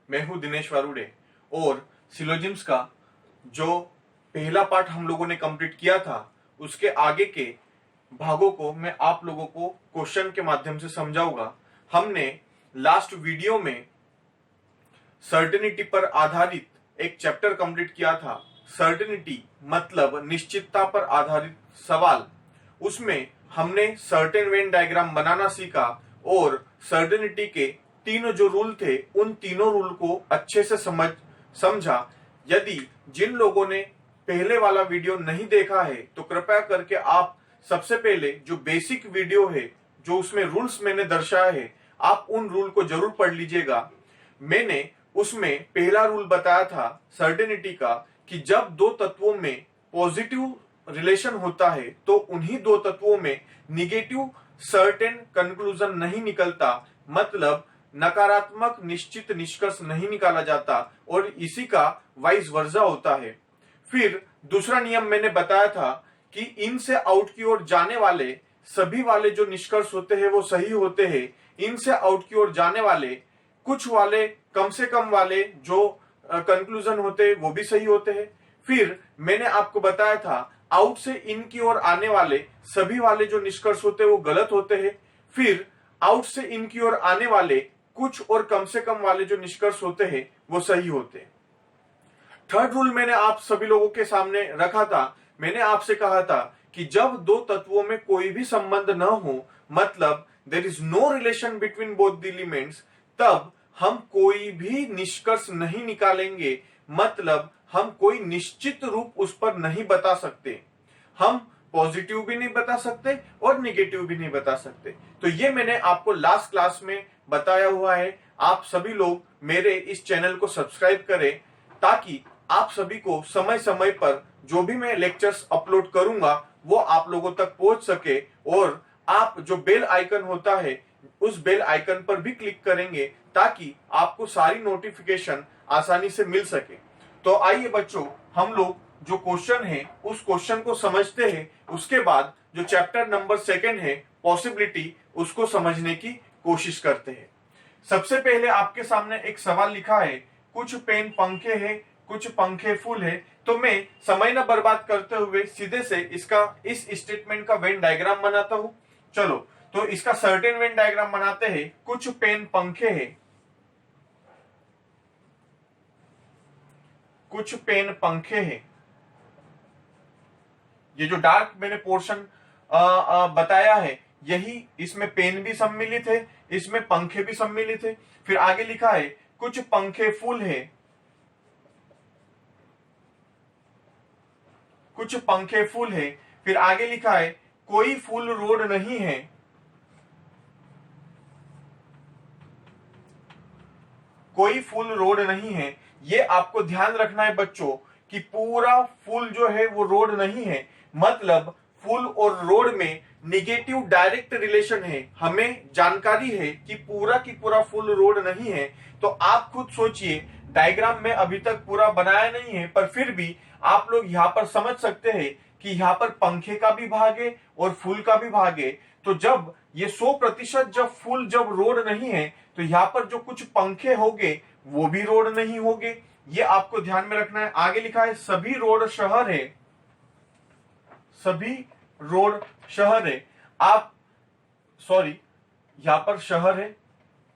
मैं हूं दिनेश वारुडे और सिलोजिम्स का जो पहला पार्ट हम लोगों ने कंप्लीट किया था उसके आगे के भागों को मैं आप लोगों को क्वेश्चन के माध्यम से समझाऊंगा। हमने लास्ट वीडियो में सर्टेनिटी पर आधारित एक चैप्टर कंप्लीट किया था। सर्टेनिटी मतलब निश्चितता पर आधारित सवाल। उसमें हमने सर्टेन वेन डायग्राम बनाना सीखा और सर्टेनिटी के तीनों जो रूल थे उन तीनों रूल को अच्छे से समझा। यदि जिन लोगों ने पहले वाला वीडियो नहीं देखा है तो कृपया करके आप सबसे पहले जो बेसिक वीडियो है जो उसमें रूल्स मैंने दर्शाया है आप उन रूल को जरूर पढ़ लीजिएगा। मैंने उसमें पहला रूल बताया था सर्टेनिटी का कि जब दो तत्वों में पॉजिटिव रिलेशन होता है तो उन्हीं दो तत्वों में निगेटिव सर्टेन कंक्लूजन नहीं निकलता, मतलब नकारात्मक निश्चित निष्कर्ष नहीं निकाला जाता और इसी का वाइस वर्सा होता है। फिर दूसरा नियम मैंने बताया था कि इन से आउट की ओर जाने वाले सभी वाले जो निष्कर्ष होते हैं वो सही होते हैं। इन से आउट की ओर जाने वाले कुछ वाले कम से कम वाले जो कंक्लूजन होते हैं वो भी सही होते हैं। फिर मैंने आपको बताया था आउट से इन की ओर आने वाले सभी वाले जो निष्कर्ष होते हैं वो गलत होते हैं। फिर आउट से इन की ओर आने वाले कुछ और कम से कम वाले जो निष्कर्ष होते हैं वो सही होते हैं। थर्ड रूल मैंने आप सभी लोगों के सामने रखा था। मैंने आपसे कहा था कि जब दो तत्वों में कोई भी संबंध न हो, मतलब there is no relation between both the elements, तब हम कोई भी निष्कर्ष नहीं निकालेंगे, मतलब हम कोई निश्चित रूप उस पर नहीं बता सकते। हम पॉजिटिव भी नहीं बता सकते और निगेटिव भी नहीं बता सकते। तो ये मैंने आपको लास्ट क्लास में बताया हुआ है। आप सभी लोग मेरे इस चैनल को सब्सक्राइब करें ताकि आप सभी को समय समय पर जो भी मैं लेक्चर्स अपलोड करूंगा वो आप लोगों तक पहुंच सके। और आप जो बेल आइकन होता है उस बेल आइकन पर भी क्लिक करेंगे ताकि आपको सारी नोटिफिकेशन आसानी से मिल सके। तो आइए बच्चों, हम लोग जो क्वेश्चन है उस क्वेश्चन को समझते हैं। उसके बाद जो चैप्टर नंबर 2 है पॉसिबिलिटी, उसको समझने की कोशिश करते हैं। सबसे पहले आपके सामने एक सवाल लिखा है, कुछ पेन पंखे हैं, कुछ पंखे फूल है। तो मैं समय न बर्बाद करते हुए सीधे से इस स्टेटमेंट का वेन डायग्राम बनाता हूं। चलो, तो इसका सर्टेन वेन डायग्राम बनाते हैं। कुछ पेन पंखे हैं, कुछ पेन पंखे हैं। ये जो डार्क मैंने पोर्शन बताया है यही, इसमें पेन भी सम्मिलित है, इसमें पंखे भी सम्मिलित है। फिर आगे लिखा है कुछ पंखे फूल है, कुछ पंखे फूल है। फिर आगे लिखा है कोई फूल रोड नहीं है, कोई फूल रोड नहीं है। ये आपको ध्यान रखना है बच्चों कि पूरा फूल जो है वो रोड नहीं है, मतलब फूल और रोड में निगेटिव डायरेक्ट रिलेशन है। हमें जानकारी है कि पूरा फूल रोड नहीं है। तो आप खुद सोचिए, डायग्राम में अभी तक पूरा बनाया नहीं है पर फिर भी आप लोग यहाँ पर समझ सकते हैं कि यहाँ पर पंखे का भी भाग है और फूल का भी भाग है। तो जब ये 100% जब फूल जब रोड नहीं है तो यहाँ पर जो कुछ पंखे होंगे वो भी रोड नहीं होंगे। ये आपको ध्यान में रखना है। आगे लिखा है सभी रोड शहर है, सभी रोड शहर है। आप सॉरी, यहां पर शहर है,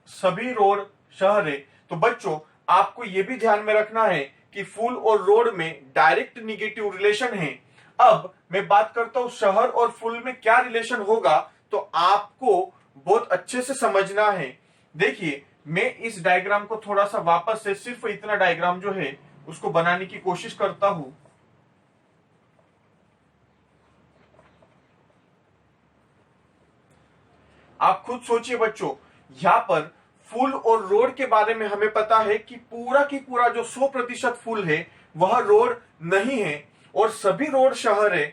सभी रोड शहर है। तो बच्चों आपको यह भी ध्यान में रखना है कि फूल और रोड में डायरेक्ट निगेटिव रिलेशन है। अब मैं बात करता हूं शहर और फूल में क्या रिलेशन होगा, तो आपको बहुत अच्छे से समझना है। देखिए, मैं इस डायग्राम को थोड़ा सा वापस से सिर्फ इतना डायग्राम जो है उसको बनाने की कोशिश करता हूं। आप खुद सोचिए बच्चों, यहां पर फूल और रोड के बारे में हमें पता है कि पूरा जो 100% फूल है वह रोड नहीं है और सभी रोड शहर है।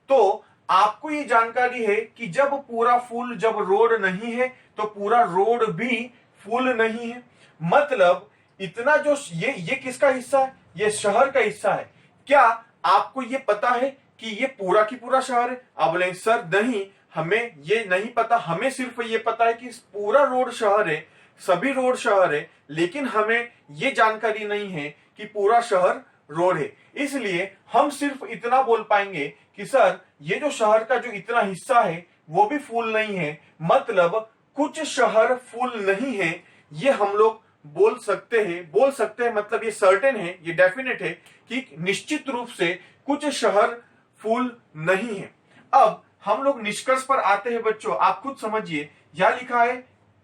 तो आपको ये जानकारी है कि जब पूरा फूल जब रोड नहीं है तो पूरा रोड भी फूल नहीं है। मतलब इतना जो ये किसका हिस्सा है? ये शहर का हिस्सा है। क्या आपको ये पता है कि ये पूरा की पूरा शहर है? आप बोले सर नहीं, हमें ये नहीं पता, हमें सिर्फ ये पता है कि पूरा रोड शहर है, सभी रोड शहर है, लेकिन हमें ये जानकारी नहीं है कि पूरा शहर रोड है। इसलिए हम सिर्फ इतना बोल पाएंगे कि सर ये जो शहर का जो इतना हिस्सा है वो भी फुल नहीं है, मतलब कुछ शहर फुल नहीं है। ये हम लोग बोल सकते हैं मतलब ये सर्टेन है, ये डेफिनेट है कि निश्चित रूप से कुछ शहर फुल नहीं है। अब हम लोग निष्कर्ष पर आते हैं बच्चों, आप खुद समझिए। यह लिखा है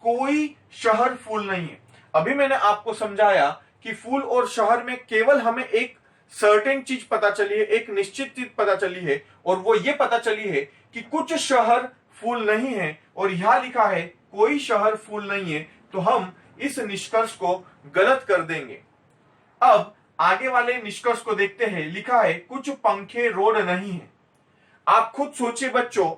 कोई शहर फुल नहीं है। अभी मैंने आपको समझाया कि फुल और शहर में केवल हमें एक सर्टेन चीज पता चली है, एक निश्चित चीज पता चली है, और वो ये पता चली है कि कुछ शहर फुल नहीं है, और यहां लिखा है कोई शहर फुल नहीं है, तो हम इस निष्कर्ष को गलत कर देंगे। अब आगे वाले निष्कर्ष को देखते हैं। लिखा है कुछ पंखे रोड नहीं है। आप खुद सोचिए बच्चों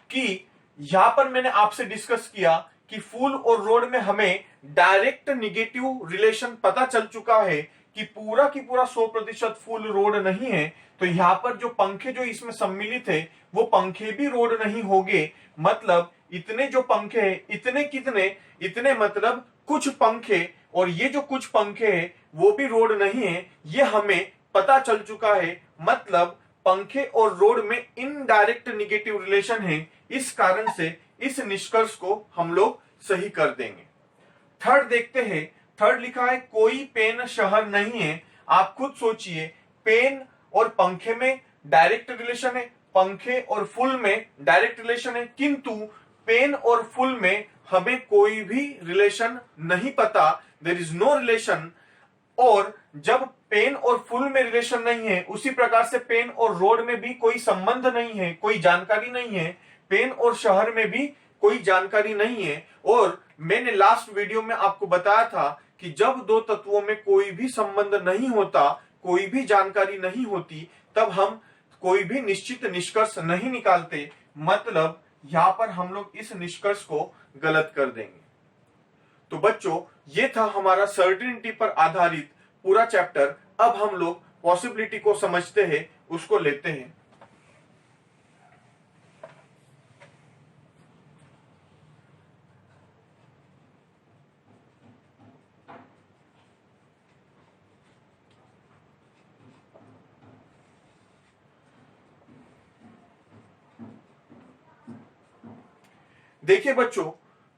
कि यहां पर मैंने आपसे डिस्कस किया कि फुल और रोड में हमें डायरेक्ट निगेटिव रिलेशन पता चल चुका है कि पूरा की पूरा 100% फुल रोड नहीं है। तो यहां पर जो पंखे जो इसमें सम्मिलित है वो पंखे भी रोड नहीं होंगे, मतलब इतने जो पंखे हैं, इतने कितने, इतने मतलब कुछ पंखे, और ये जो कुछ पंखे हैं वो भी रोड नहीं है, ये हमें पता चल चुका है। मतलब पंखे और रोड में इनडायरेक्ट निगेटिव रिलेशन है। इस कारण से इस निष्कर्ष को हम लोग सही कर देंगे। थर्ड देखते हैं। थर्ड लिखा है कोई पेन शहर नहीं है। आप खुद सोचिए, पेन और पंखे में डायरेक्ट रिलेशन है, पंखे और फुल में डायरेक्ट रिलेशन है, किंतु पेन और फुल में हमें कोई भी रिलेशन नहीं पता, देयर इज नो रिलेशन। और जब पेन और फुल में रिलेशन नहीं है, उसी प्रकार से पेन और रोड में भी कोई संबंध नहीं है, कोई जानकारी नहीं है, पेन और शहर में भी कोई जानकारी नहीं है। और मैंने लास्ट वीडियो में आपको बताया था कि जब दो तत्वों में कोई भी संबंध नहीं होता, कोई भी जानकारी नहीं होती, तब हम कोई भी निश्चित निष्कर्ष नहीं निकालते, मतलब यहां पर हम लोग इस निष्कर्ष को गलत कर देंगे। तो बच्चों ये था हमारा सर्टेनिटी पर आधारित पूरा चैप्टर। अब हम लोग पॉसिबिलिटी को समझते हैं, उसको लेते हैं। देखिए बच्चों,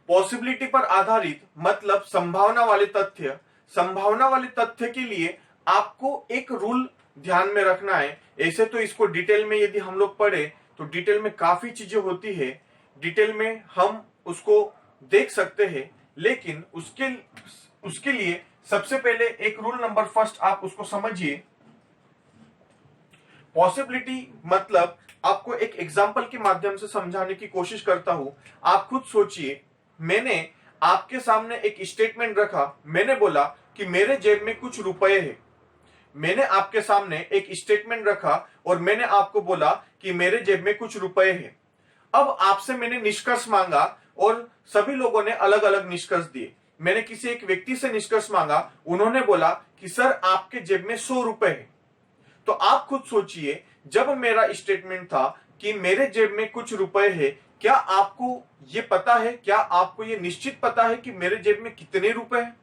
पॉसिबिलिटी पर आधारित मतलब संभावना वाले तथ्य। संभावना वाले तथ्य के लिए आपको एक रूल ध्यान में रखना है। ऐसे तो इसको डिटेल में यदि हम लोग पढ़े तो डिटेल में काफी चीजें होती है, डिटेल में हम उसको देख सकते हैं, लेकिन उसके लिए सबसे पहले एक रूल नंबर फर्स्ट आप उसको समझिए। पॉसिबिलिटी मतलब आपको एक एग्जांपल के माध्यम से समझाने की कोशिश करता हूं। आप खुद सोचिए, मैंने आपके सामने एक स्टेटमेंट रखा, मैंने बोला कि मेरे जेब में कुछ रुपए हैं। मैंने आपके सामने एक स्टेटमेंट रखा और मैंने आपको बोला कि मेरे जेब में कुछ रुपए हैं। अब आपसे मैंने निष्कर्ष मांगा और सभी लोगों ने अलग अलग निष्कर्ष दिए। मैंने किसी एक व्यक्ति से निष्कर्ष मांगा, उन्होंने बोला कि सर आपके जेब में 100 रुपए है। तो आप खुद सोचिए, जब मेरा स्टेटमेंट था कि मेरे जेब में कुछ रुपए है, क्या आपको ये पता है, क्या आपको ये निश्चित पता है कि मेरे जेब में कितने रुपए हैं?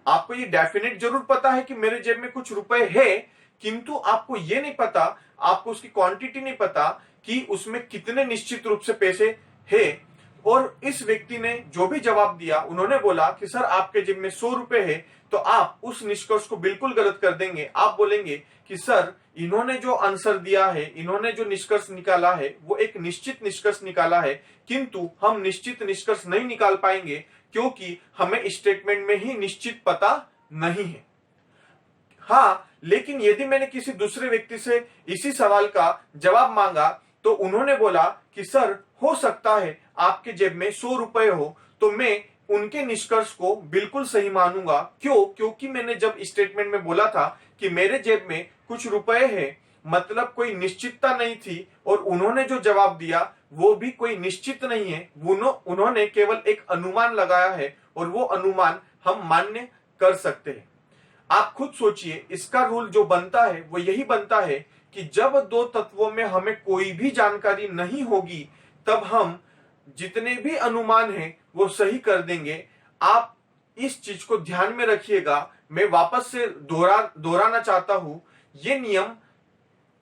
आपको ये डेफिनेट जरूर पता है कि मेरे जेब में कुछ रुपए है, किंतु आपको ये नहीं पता, आपको उसकी क्वांटिटी नहीं पता कि उसमें कितने निश्चित रूप से पैसे है। और इस व्यक्ति ने जो भी जवाब दिया, उन्होंने बोला कि सर आपके जेब में 100 रुपए है, तो आप उस निष्कर्ष को बिल्कुल गलत कर देंगे। आप बोलेंगे कि सर इन्होंने जो आंसर दिया है, इन्होंने जो निष्कर्ष निकाला है वो एक निश्चित निष्कर्ष निकाला है, किंतु हम निश्चित निष्कर्ष नहीं निकाल पाएंगे क्योंकि हमें स्टेटमेंट में ही निश्चित पता नहीं है। हाँ, लेकिन यदि मैंने किसी दूसरे व्यक्ति से इसी सवाल का जवाब मांगा तो उन्होंने बोला कि सर हो सकता है आपके जेब में 100 रुपए हो, तो मैं उनके निष्कर्ष को बिल्कुल सही मानूंगा। क्यों? क्योंकि मैंने जब स्टेटमेंट में बोला था कि मेरे जेब में कुछ रुपए है, मतलब कोई निश्चितता नहीं थी, और उन्होंने जो जवाब दिया वो भी कोई निश्चित नहीं है, उन्होंने केवल एक अनुमान लगाया है और वो अनुमान हम मान्य कर सकते हैं। आप खुद सोचिए, इसका रूल जो बनता है वो यही बनता है कि जब दो तत्वों में हमें कोई भी जानकारी नहीं होगी तब हम जितने भी अनुमान हैं वो सही कर देंगे। आप इस चीज को ध्यान में रखिएगा। मैं वापस से दोहराना चाहता हूं, ये नियम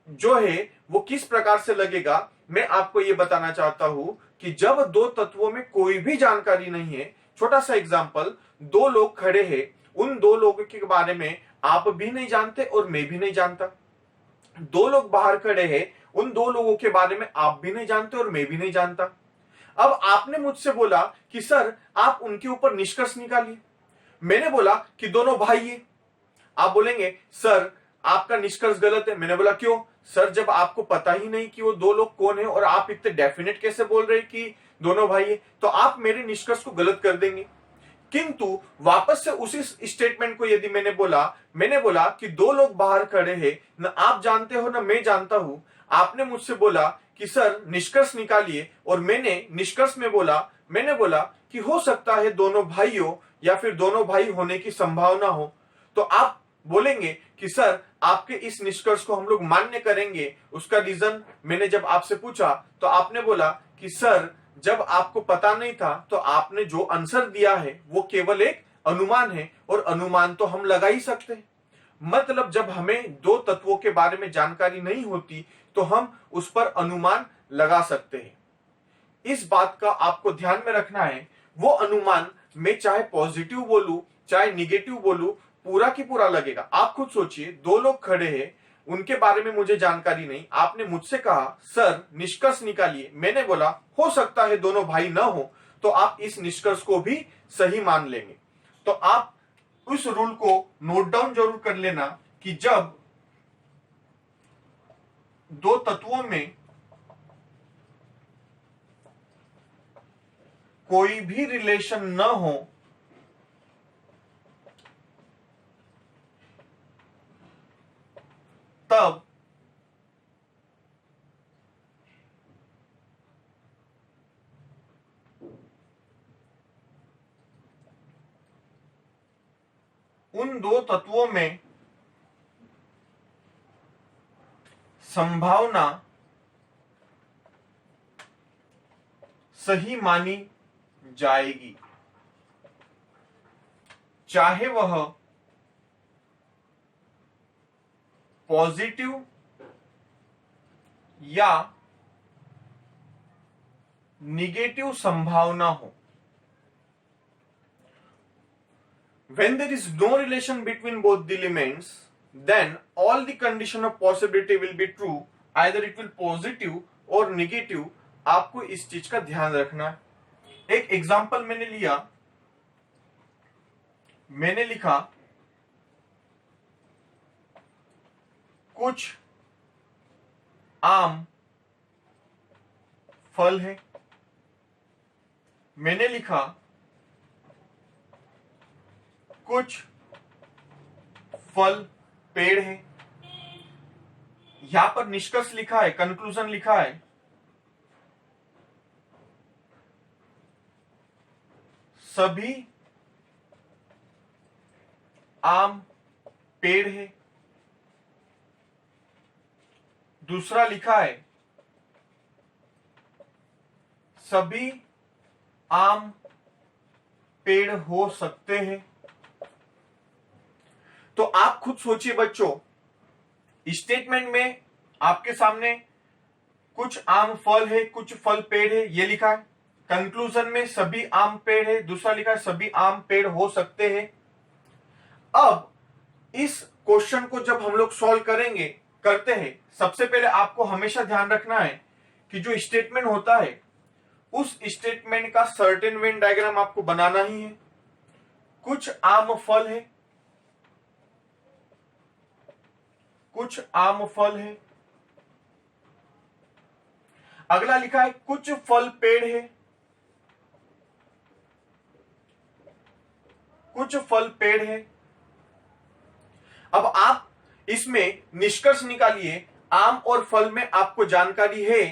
जो है वो किस प्रकार से लगेगा, मैं आपको ये बताना चाहता हूं कि जब दो तत्वों में कोई भी जानकारी नहीं है, छोटा सा एग्जांपल, दो लोग खड़े हैं, उन दो लोगों के बारे में आप भी नहीं जानते और मैं भी नहीं जानता। दो लोग बाहर खड़े हैं, उन दो लोगों के बारे में आप भी नहीं जानते और मैं भी नहीं जानता। अब आपने मुझसे बोला कि सर आप उनके ऊपर निष्कर्ष निकालिए। मैंने बोला कि दोनों भाई है। आप बोलेंगे सर आपका निष्कर्ष गलत है। मैंने बोला क्यों? सर जब आपको पता ही नहीं कि वो दो लोग कौन है और आप इतने डेफिनेट कैसे बोल रहे कि दोनों भाई है, तो आप मेरे निष्कर्ष को गलत कर देंगे। किंतु वापस से उसी स्टेटमेंट को यदि मैंने बोला कि दो लोग बाहर खड़े हैं, न आप जानते हो न मैं जानता हूं। आपने मुझसे बोला कि सर निष्कर्ष निकालिए, और मैंने निष्कर्ष में मैंने बोला कि हो सकता है दोनों भाई हो या फिर दोनों भाई होने की संभावना हो। तो आप बोलेंगे कि सर आपके इस निष्कर्ष को हम लोग मान्य करेंगे। उसका रीजन मैंने जब आपसे पूछा तो आपने बोला कि सर जब आपको पता नहीं था तो आपने जो आंसर दिया है वो केवल एक अनुमान है, और अनुमान तो हम लगा ही सकते हैं। मतलब जब हमें दो तत्वों के बारे में जानकारी नहीं होती तो हम उस पर अनुमान लगा सकते हैं। इस बात का आपको ध्यान में रखना है। वो अनुमान मैं चाहे पॉजिटिव बोलूं चाहे निगेटिव बोलूं, पूरा की पूरा लगेगा। आप खुद सोचिए, दो लोग खड़े हैं, उनके बारे में मुझे जानकारी नहीं। आपने मुझसे कहा सर निष्कर्ष निकालिए। मैंने बोला हो सकता है दोनों भाई न हो, तो आप इस निष्कर्ष को भी सही मान लेंगे। तो आप उस रूल को नोट डाउन जरूर कर लेना कि जब दो तत्वों में कोई भी रिलेशन न हो तब उन दो तत्वों में संभावना सही मानी जाएगी, चाहे वह पॉजिटिव या निगेटिव संभावना हो। When there is no relation between both the elements, then all the condition of possibility will be true. Either it will positive or negative. आपको इस चीज का ध्यान रखना है। एक एग्जाम्पल मैंने लिया, मैंने लिखा कुछ आम फल है। मैंने लिखा कुछ फल पेड़ है। यहां पर निष्कर्ष लिखा है, कंक्लूजन लिखा है, सभी आम पेड़ है। दूसरा लिखा है सभी आम पेड़ हो सकते हैं। तो आप खुद सोचिए बच्चों, स्टेटमेंट में आपके सामने कुछ आम फल है, कुछ फल पेड़ है, ये लिखा है। कंक्लूजन में सभी आम पेड़ है, दूसरा लिखा है सभी आम पेड़ हो सकते हैं। अब इस क्वेश्चन को जब हम लोग सॉल्व करते हैं, सबसे पहले आपको हमेशा ध्यान रखना है कि जो स्टेटमेंट होता है उस स्टेटमेंट का सर्टेन वेन डायग्राम आपको बनाना ही है। कुछ आम फल है, कुछ आम फल है। अगला लिखा है कुछ फल पेड़ है, कुछ फल पेड़ है। अब आप इसमें निष्कर्ष निकालिए। आम और फल में आपको जानकारी है,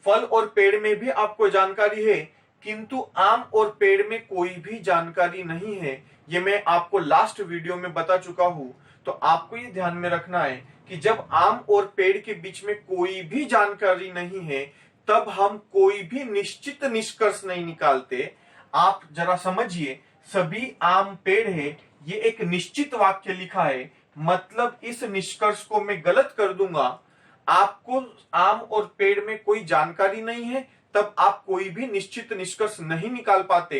फल और पेड़ में भी आपको जानकारी है, किंतु आम और पेड़ में कोई भी जानकारी नहीं है। ये मैं आपको लास्ट वीडियो में बता चुका हूं। तो आपको ये ध्यान में रखना है कि जब आम और पेड़ के बीच में कोई भी जानकारी नहीं है तब हम कोई भी निश्चित निष्कर्ष नहीं निकालते। आप जरा समझिए, सभी आम पेड़ है, ये एक निश्चित वाक्य लिखा है, मतलब इस निष्कर्ष को मैं गलत कर दूंगा। आपको आम और पेड़ में कोई जानकारी नहीं है, तब आप कोई भी निश्चित निष्कर्ष नहीं निकाल पाते।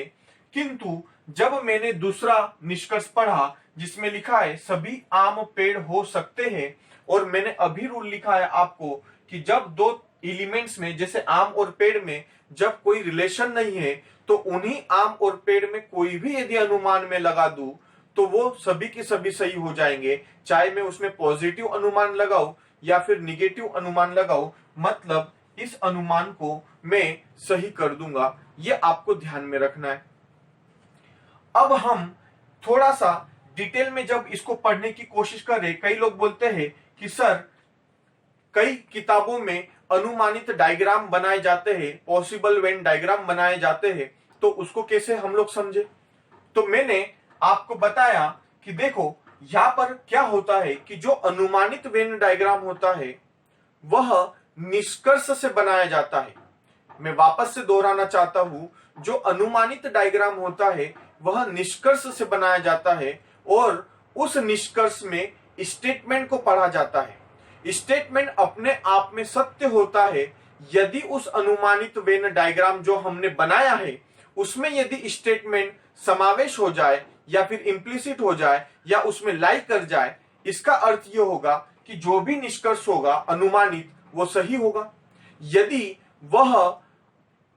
किंतु जब मैंने दूसरा निष्कर्ष पढ़ा जिसमें लिखा है सभी आम पेड़ हो सकते हैं, और मैंने अभी रूल लिखा है आपको कि जब दो एलिमेंट्स में जैसे आम और पेड़ में जब कोई रिलेशन नहीं है, तो उन्हीं आम और पेड़ में कोई भी यदि अनुमान में लगा दूं तो वो सभी के सभी सही हो जाएंगे, चाहे मैं उसमें पॉजिटिव अनुमान लगाऊं या फिर निगेटिव अनुमान लगाऊं, मतलब इस अनुमान को मैं सही कर दूंगा। ये आपको ध्यान में रखना है। अब हम थोड़ा सा डिटेल में जब इसको पढ़ने की कोशिश करें, कई लोग बोलते हैं कि सर कई किताबों में अनुमानित डायग्राम बनाए जाते हैं, पॉसिबल वेन डायग्राम बनाए जाते हैं, तो उसको कैसे हम लोग समझे। तो मैंने आपको बताया कि देखो यहां पर क्या होता है कि जो अनुमानित वेन डायग्राम होता है वह निष्कर्ष से बनाया जाता है। मैं वापस से दोहराना चाहता हूं, जो अनुमानित डायग्राम होता है वह निष्कर्ष से बनाया जाता है, और उस निष्कर्ष में स्टेटमेंट को पढ़ा जाता है। स्टेटमेंट अपने आप में सत्य होता है यदि उस अनुमानित वेन डायग्राम जो हमने बनाया है उसमें यदि स्टेटमेंट समावेश हो जाए या फिर इम्प्लिसिट हो जाए या उसमें लाई कर जाए। इसका अर्थ यह होगा कि जो भी निष्कर्ष होगा अनुमानित वो सही होगा। यदि वह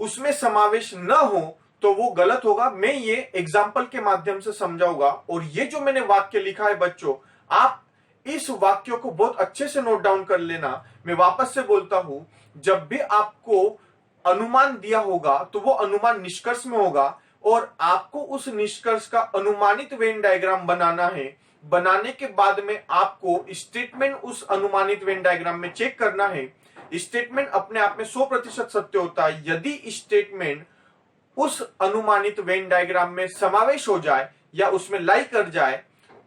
उसमें समावेश न हो तो वो गलत होगा। मैं ये एग्जाम्पल के माध्यम से समझाऊंगा, और ये जो मैंने वाक्य लिखा है बच्चों, आप इस वाक्यों को बहुत अच्छे से नोट डाउन कर लेना। मैं वापस से बोलता हूं, जब भी आपको अनुमान दिया होगा तो वो अनुमान निष्कर्ष में होगा, और आपको उस निष्कर्ष का अनुमानित वेन डायग्राम बनाना है। बनाने के बाद में आपको स्टेटमेंट उस अनुमानित वेन डायग्राम में चेक करना है। स्टेटमेंट अपने आप में 100% सत्य होता है यदि स्टेटमेंट उस अनुमानित वेन डायग्राम में समावेश हो जाए या उसमें लाई कर जाए,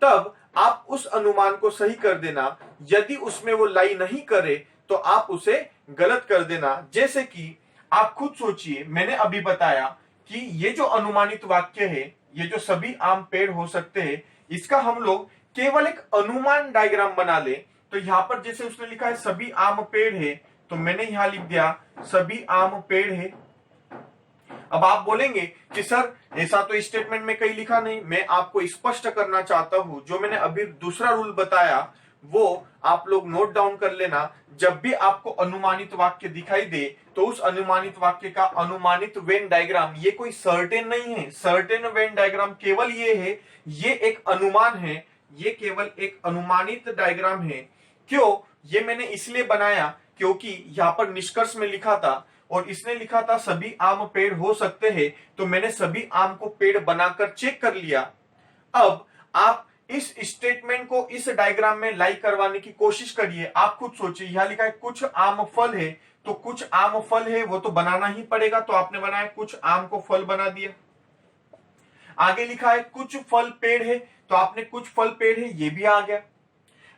तब आप उस अनुमान को सही कर देना। यदि उसमें वो लाई नहीं करे तो आप उसे गलत कर देना। जैसे कि आप खुद सोचिए, मैंने अभी बताया कि ये जो अनुमानित वाक्य है, ये जो सभी आम पेड़ हो सकते हैं, इसका हम लोग केवल एक अनुमान डायग्राम बना ले। तो यहां पर जैसे उसने लिखा है सभी आम पेड़ है, तो मैंने यहां लिख दिया सभी आम पेड़ है। अब आप बोलेंगे कि सर ऐसा तो स्टेटमेंट में कहीं लिखा नहीं। मैं आपको स्पष्ट करना चाहता हूं, जो मैंने अभी दूसरा रूल बताया वो आप लोग नोट डाउन कर लेना। जब भी आपको अनुमानित वाक्य दिखाई दे तो उस अनुमानित वाक्य का अनुमानित वेन डायग्राम, ये कोई सर्टेन नहीं है। सर्टेन वेन डायग्राम केवल ये है, ये एक अनुमान है, ये केवल एक अनुमानित डायग्राम है। क्यों? ये मैंने इसलिए बनाया क्योंकि यहां पर निष्कर्ष में लिखा था और इसने लिखा था सभी आम पेड़ हो सकते हैं, तो मैंने सभी आम को पेड़ बनाकर चेक कर लिया। अब आप इस स्टेटमेंट को इस डायग्राम में लाई करवाने की कोशिश करिए। आप खुद सोचिए, यहां लिखा है कुछ आम फल है, तो कुछ आम फल है वो तो बनाना ही पड़ेगा, तो आपने बनाया कुछ आम को फल बना दिया। आगे लिखा है कुछ फल पेड़ है, तो आपने कुछ फल पेड़ है ये भी आ गया।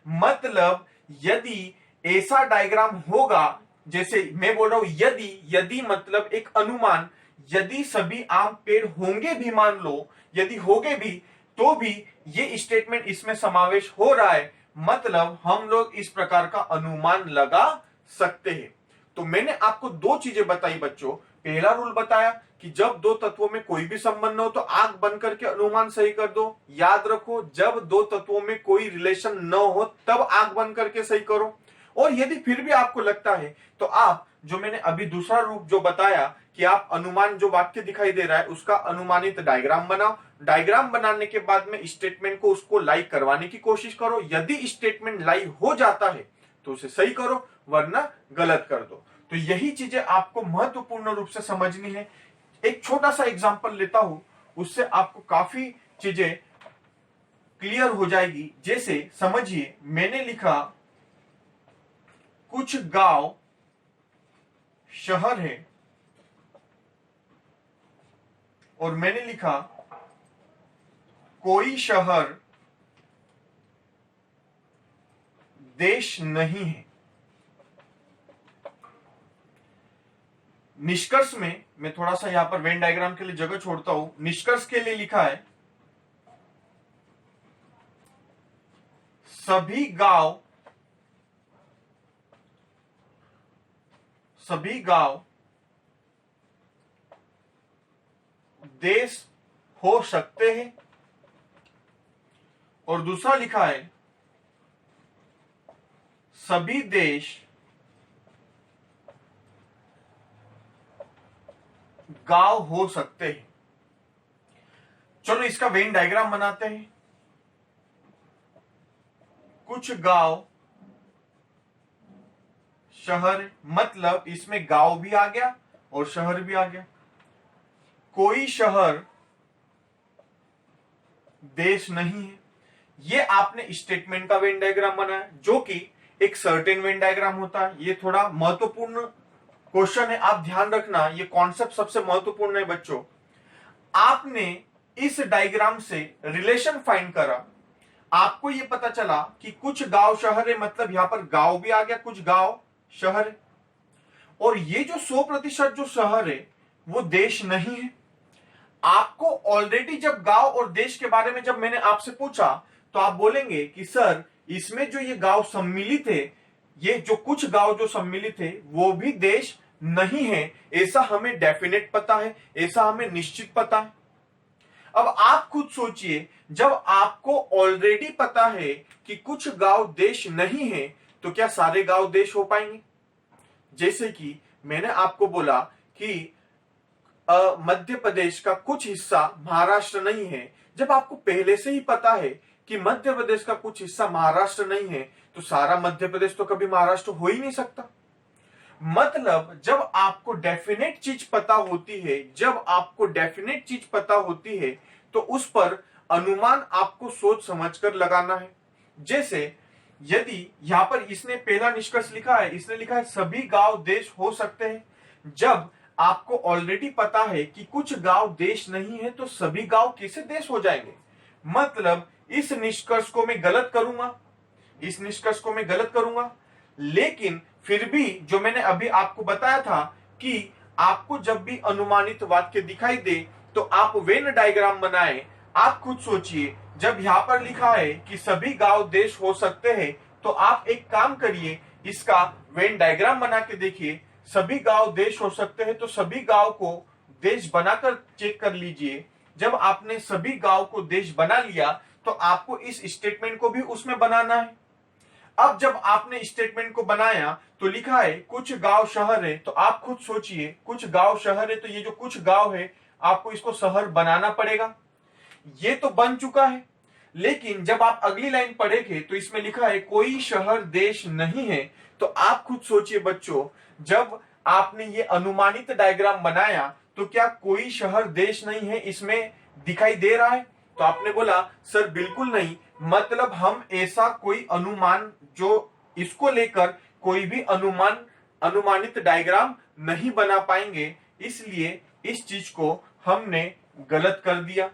मतलब यदि ऐसा डायग्राम होगा, जैसे मैं बोल रहा हूं यदि मतलब एक अनुमान, यदि सभी आम पेड़ होंगे भी, मान लो यदि होंगे भी, तो भी ये स्टेटमेंट इसमें समावेश हो रहा है, मतलब हम लोग इस प्रकार का अनुमान लगा सकते हैं। तो मैंने आपको दो चीजें बताई बच्चों। पहला रूल बताया कि जब दो तत्वों में कोई भी संबंध हो तो आंख बंद करके अनुमान सही कर दो। याद रखो, जब दो तत्वों में कोई रिलेशन न हो तब आंख बंद करके सही करो। और यदि फिर भी आपको लगता है तो आप, जो मैंने अभी दूसरा रूप जो बताया कि आप अनुमान, जो वाक्य दिखाई दे रहा है उसका अनुमानित डायग्राम बनाओ। डायग्राम बनाने के बाद में स्टेटमेंट को उसको लाइक करवाने की कोशिश करो। यदि स्टेटमेंट लाइक हो जाता है तो उसे सही करो, वरना गलत कर दो। तो यही चीजें आपको महत्वपूर्ण रूप से समझनी है। एक छोटा सा एग्जांपल लेता हूं, उससे आपको काफी चीजें क्लियर हो जाएगी। जैसे समझिए, मैंने लिखा कुछ गांव शहर है, और मैंने लिखा कोई शहर देश नहीं है। निष्कर्ष में मैं थोड़ा सा यहां पर वेन डायग्राम के लिए जगह छोड़ता हूं। निष्कर्ष के लिए लिखा है सभी गांव देश हो सकते हैं। और दूसरा लिखा है सभी देश गांव हो सकते हैं। चलो इसका वेन डायग्राम बनाते हैं। कुछ गांव शहर, मतलब इसमें गांव भी आ गया और शहर भी आ गया। कोई शहर देश नहीं है। ये आपने स्टेटमेंट का वेन डायग्राम बनाया, जो कि एक सर्टेन वेन डायग्राम होता है। ये थोड़ा महत्वपूर्ण क्वेश्चन है, आप ध्यान रखना, ये कॉन्सेप्ट सबसे महत्वपूर्ण है बच्चों। आपने इस डायग्राम से रिलेशन फाइंड करा, आपको ये पता चला कि कुछ गांव शहर है, मतलब यहां पर गांव भी आ गया, कुछ गांव शहर है। और ये जो 100% जो शहर है वो देश नहीं है। आपको ऑलरेडी जब गांव और देश के बारे में जब मैंने आपसे पूछा तो आप बोलेंगे कि सर इसमें जो ये गांव सम्मिलित है, ये जो कुछ गांव जो सम्मिलित है वो भी देश नहीं है। ऐसा हमें डेफिनेट पता है, ऐसा हमें निश्चित पता है। अब आप खुद सोचिए, जब आपको ऑलरेडी पता है कि कुछ गांव देश नहीं है तो क्या सारे गांव देश हो पाएंगे? जैसे कि मैंने आपको बोला कि मध्य प्रदेश का कुछ हिस्सा महाराष्ट्र नहीं है। जब आपको पहले से ही पता है कि मध्य प्रदेश का कुछ हिस्सा महाराष्ट्र नहीं है तो सारा मध्य प्रदेश तो कभी महाराष्ट्र हो ही नहीं सकता। मतलब जब आपको डेफिनेट चीज पता होती है, जब आपको डेफिनेट चीज पता होती है तो उस पर अनुमान आपको सोच समझकर लगाना है। जैसे यदि यहां पर इसने पहला निष्कर्ष लिखा है, इसने लिखा है सभी गांव देश हो सकते हैं। जब आपको ऑलरेडी पता है कि कुछ गांव देश नहीं है तो सभी गांव कैसे देश हो जाएंगे? मतलब इस निष्कर्ष को मैं गलत करूंगा, इस निष्कर्ष को मैं गलत करूंगा। लेकिन फिर भी जो मैंने अभी आपको बताया था कि आपको जब भी अनुमानित वाक्य दिखाई दे तो आप वेन डायग्राम बनाए। आप खुद सोचिए, जब यहां पर लिखा है कि सभी गांव देश हो सकते हैं तो आप एक काम करिए, इसका वेन डायग्राम बना के देखिए। सभी गांव देश हो सकते हैं तो सभी गांव को देश बनाकर चेक कर लीजिए। जब आपने सभी गांव को देश बना लिया तो आपको इस स्टेटमेंट को भी उसमें बनाना है। अब जब आपने स्टेटमेंट को बनाया तो लिखा है कुछ गांव शहर है, तो आप खुद सोचिए कुछ गांव शहर है तो ये जो कुछ गांव है आपको इसको शहर बनाना पड़ेगा। ये तो बन चुका है, लेकिन जब आप अगली लाइन पढ़ेंगे तो इसमें लिखा है कोई शहर देश नहीं है। तो आप खुद सोचिए बच्चों, जब आपने ये अनुमानित डायग्राम बनाया तो क्या कोई शहर देश नहीं है इसमें दिखाई दे रहा है? तो आपने बोला सर बिल्कुल नहीं, मतलब हम ऐसा कोई अनुमान जो इसको लेकर कोई भी अनुमानित डायग्राम नहीं बना पाएंगे, इसलिए इस चीज को हमने गलत कर दिया।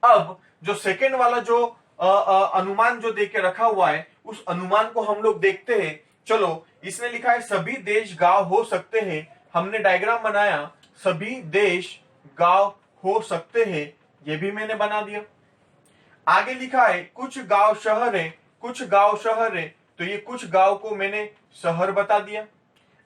अब जो सेकेंड वाला जो अनुमान जो देके रखा हुआ है उस अनुमान को हम लोग देखते हैं। चलो, इसने लिखा है सभी देश गांव हो सकते हैं, हमने डायग्राम बनाया सभी देश गांव हो सकते हैं, ये भी मैंने बना दिया। आगे लिखा है कुछ गांव शहर है, कुछ गांव शहर है, तो ये कुछ गांव को मैंने शहर बता दिया।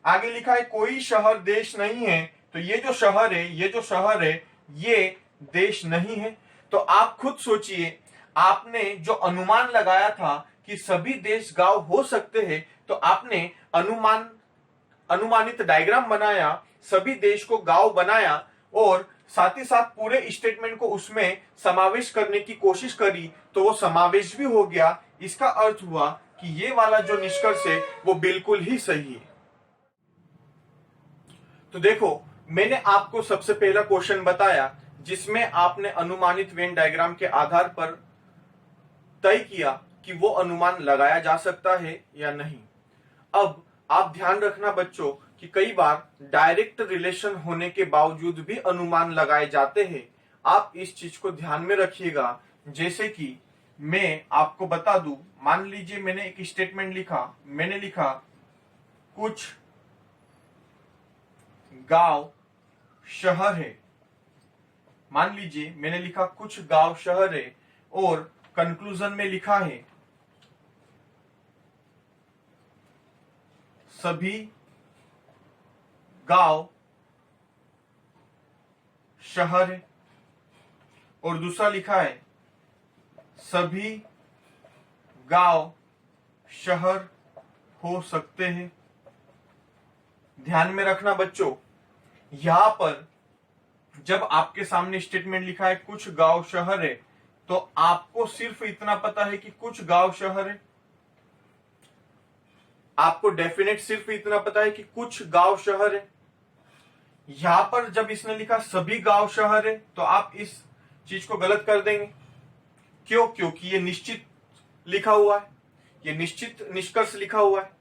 आगे लिखा है कोई शहर देश नहीं है, तो ये जो शहर है, ये जो शहर है ये देश नहीं है। तो आप खुद सोचिए, आपने जो अनुमान लगाया था कि सभी देश गांव हो सकते हैं, तो आपने अनुमानित डायग्राम बनाया, सभी देश को गांव बनाया और साथ ही साथ पूरे स्टेटमेंट को उसमें समावेश करने की कोशिश करी, तो वो समावेश भी हो गया। इसका अर्थ हुआ कि ये वाला जो निष्कर्ष है वो बिल्कुल ही सही है। तो देखो, मैंने आपको सबसे पहला क्वेश्चन बताया जिसमें आपने अनुमानित वेन डायग्राम के आधार पर तय किया कि वो अनुमान लगाया जा सकता है या नहीं। अब आप ध्यान रखना बच्चों कि कई बार डायरेक्ट रिलेशन होने के बावजूद भी अनुमान लगाए जाते हैं। आप इस चीज को ध्यान में रखिएगा। जैसे कि मैं आपको बता दूं, मान लीजिए मैंने एक स्टेटमेंट लिखा, मैंने लिखा कुछ गांव शहर है। मान लीजिए मैंने लिखा कुछ गांव शहर है और कंक्लूजन में लिखा है सभी गांव शहर है, और दूसरा लिखा है सभी गांव शहर हो सकते हैं। ध्यान में रखना बच्चों, यहां पर जब आपके सामने स्टेटमेंट लिखा है कुछ गांव शहर है, तो आपको सिर्फ इतना पता है कि कुछ गांव शहर है। आपको डेफिनेट सिर्फ इतना पता है कि कुछ गांव शहर है। यहां पर जब इसने लिखा सभी गांव शहर है, तो आप इस चीज को गलत कर देंगे। क्यों? क्योंकि ये निश्चित लिखा हुआ है, ये निश्चित निष्कर्ष लिखा हुआ है।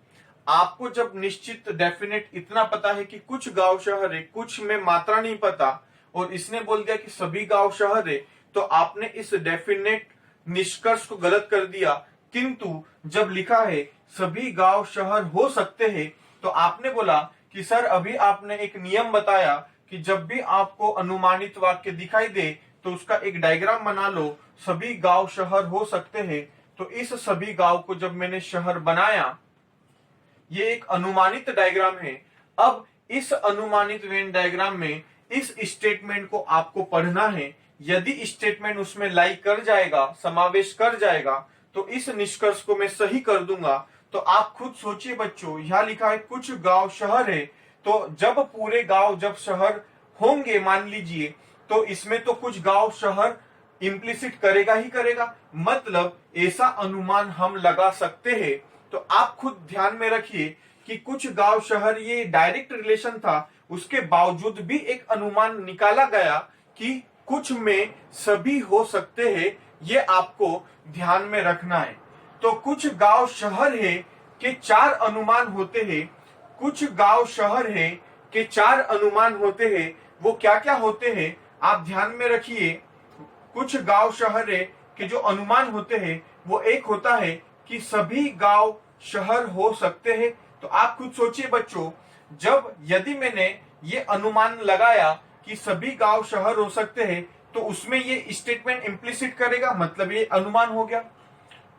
आपको जब निश्चित डेफिनेट इतना पता है कि कुछ गांव शहर है, कुछ में मात्रा नहीं पता, और इसने बोल दिया कि सभी गांव शहर है, तो आपने इस डेफिनेट निष्कर्ष को गलत कर दिया। किंतु जब लिखा है सभी गांव शहर हो सकते हैं, तो आपने बोला कि सर अभी आपने एक नियम बताया कि जब भी आपको अनुमानित वाक्य दिखाई दे तो उसका एक डायग्राम बना लो, सभी गांव शहर हो सकते हैं। तो इस सभी गांव को जब मैंने शहर बनाया, ये एक अनुमानित डायग्राम है। अब इस अनुमानित वेन डायग्राम में इस स्टेटमेंट को आपको पढ़ना है। यदि स्टेटमेंट उसमें लाइक कर जाएगा, समावेश कर जाएगा, तो इस निष्कर्ष को मैं सही कर दूंगा। तो आप खुद सोचिए बच्चों, यहां लिखा है कुछ गांव शहर है, तो जब पूरे गांव जब शहर होंगे मान लीजिए, तो इसमें तो कुछ गांव शहर इम्प्लिसिट करेगा ही करेगा, मतलब ऐसा अनुमान हम लगा सकते हैं। तो आप खुद ध्यान में रखिए कि कुछ गांव शहर ये डायरेक्ट रिलेशन था, उसके बावजूद भी एक अनुमान निकाला गया कि कुछ में सभी हो सकते हैं। ये आपको ध्यान में रखना है। तो कुछ गांव शहर है के 4 अनुमान होते हैं। कुछ गांव शहर है के 4 अनुमान होते हैं। वो क्या क्या होते हैं आप ध्यान में रखिए। कुछ गांव शहर है के जो अनुमान होते हैं, वो एक होता है कि सभी गांव शहर हो सकते हैं। तो आप खुद सोचिए बच्चों, जब यदि मैंने ये अनुमान लगाया कि सभी गांव शहर हो सकते हैं, तो उसमें ये स्टेटमेंट इम्प्लिसिट करेगा, मतलब ये अनुमान हो गया।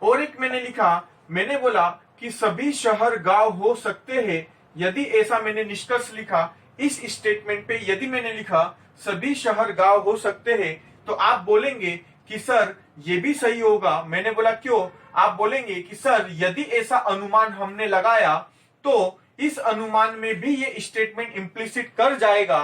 और एक मैंने लिखा, मैंने बोला कि सभी शहर गांव हो सकते हैं। यदि ऐसा मैंने निष्कर्ष लिखा इस स्टेटमेंट पे, यदि मैंने लिखा सभी शहर गांव हो सकते हैं, तो आप बोलेंगे कि सर ये भी सही होगा। मैंने बोला क्यों? आप बोलेंगे कि सर यदि ऐसा अनुमान हमने लगाया, तो इस अनुमान में भी ये स्टेटमेंट इम्प्लिसिट कर जाएगा।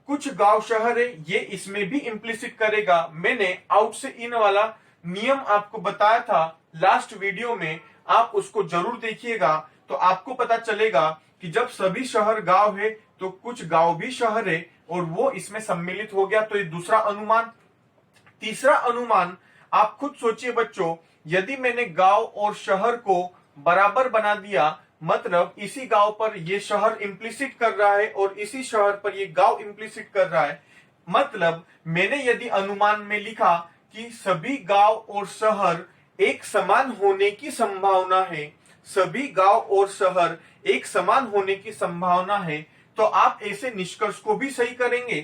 कुछ गांव शहर है, ये इसमें भी इम्प्लिसिट करेगा। मैंने आउट से इन वाला नियम आपको बताया था लास्ट वीडियो में, आप उसको जरूर देखिएगा। तो आपको पता चलेगा कि जब सभी शहर गांव है, तो कुछ गांव भी शहर है, और वो इसमें सम्मिलित हो गया। तो ये दूसरा अनुमान। तीसरा अनुमान आप खुद सोचिए बच्चों, यदि मैंने गांव और शहर को बराबर बना दिया, मतलब इसी गांव पर ये शहर इम्प्लिसिट कर रहा है और इसी शहर पर ये गांव इम्प्लिसिट कर रहा है, मतलब मैंने यदि अनुमान में लिखा कि सभी गांव और शहर एक समान होने की संभावना है, सभी गांव और शहर एक समान होने की संभावना है, तो आप ऐसे निष्कर्ष को भी सही करेंगे।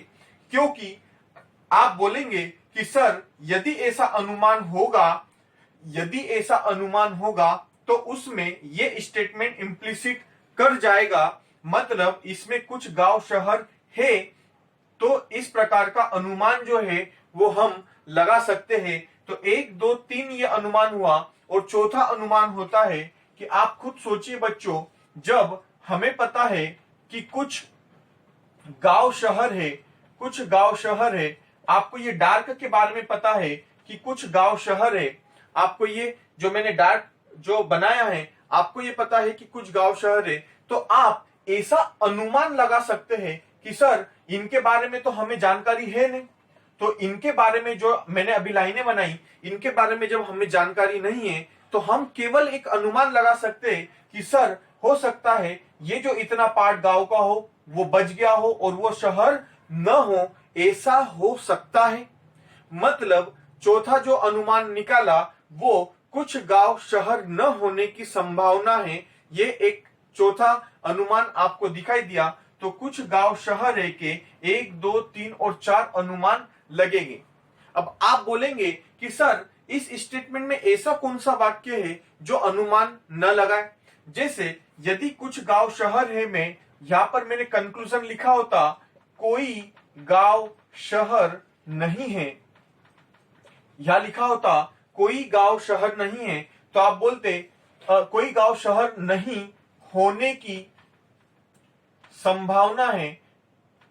क्योंकि आप बोलेंगे कि सर यदि ऐसा अनुमान होगा, यदि ऐसा अनुमान होगा, तो उसमें ये स्टेटमेंट इम्प्लिसिट कर जाएगा, मतलब इसमें कुछ गांव शहर है। तो इस प्रकार का अनुमान जो है वो हम लगा सकते हैं। तो 1 2 3 ये अनुमान हुआ। और चौथा अनुमान होता है कि आप खुद सोचिए बच्चों, जब हमें पता है कि कुछ गांव शहर है, कुछ गांव शहर है, आपको ये डार्क के बारे में पता है कि कुछ गांव शहर है, आपको ये जो मैंने डार्क जो बनाया है, आपको ये पता है कि कुछ गांव शहर है, तो आप ऐसा अनुमान लगा सकते हैं कि सर इनके बारे में तो हमें जानकारी है नहीं, तो इनके बारे में जो मैंने अभी लाइनें बनाई, इनके बारे में जब हमें जानकारी नहीं है, तो हम केवल एक अनुमान लगा सकते हैं कि सर हो सकता है ये जो इतना पार्ट गांव का हो वो बच गया हो और वो शहर न हो, ऐसा हो सकता है। मतलब चौथा जो अनुमान निकाला वो कुछ गांव शहर न होने की संभावना है, ये एक चौथा अनुमान आपको दिखाई दिया। तो कुछ गांव शहर है के 1 2 3 और 4 अनुमान लगेंगे। अब आप बोलेंगे कि सर इस स्टेटमेंट में ऐसा कौन सा वाक्य है जो अनुमान न लगाए? जैसे यदि कुछ गांव शहर है में यहां पर मैंने कंक्लूजन लिखा होता कोई गांव शहर नहीं है, यहां लिखा होता कोई गांव शहर नहीं है, तो आप बोलते कोई गांव शहर नहीं होने की संभावना है।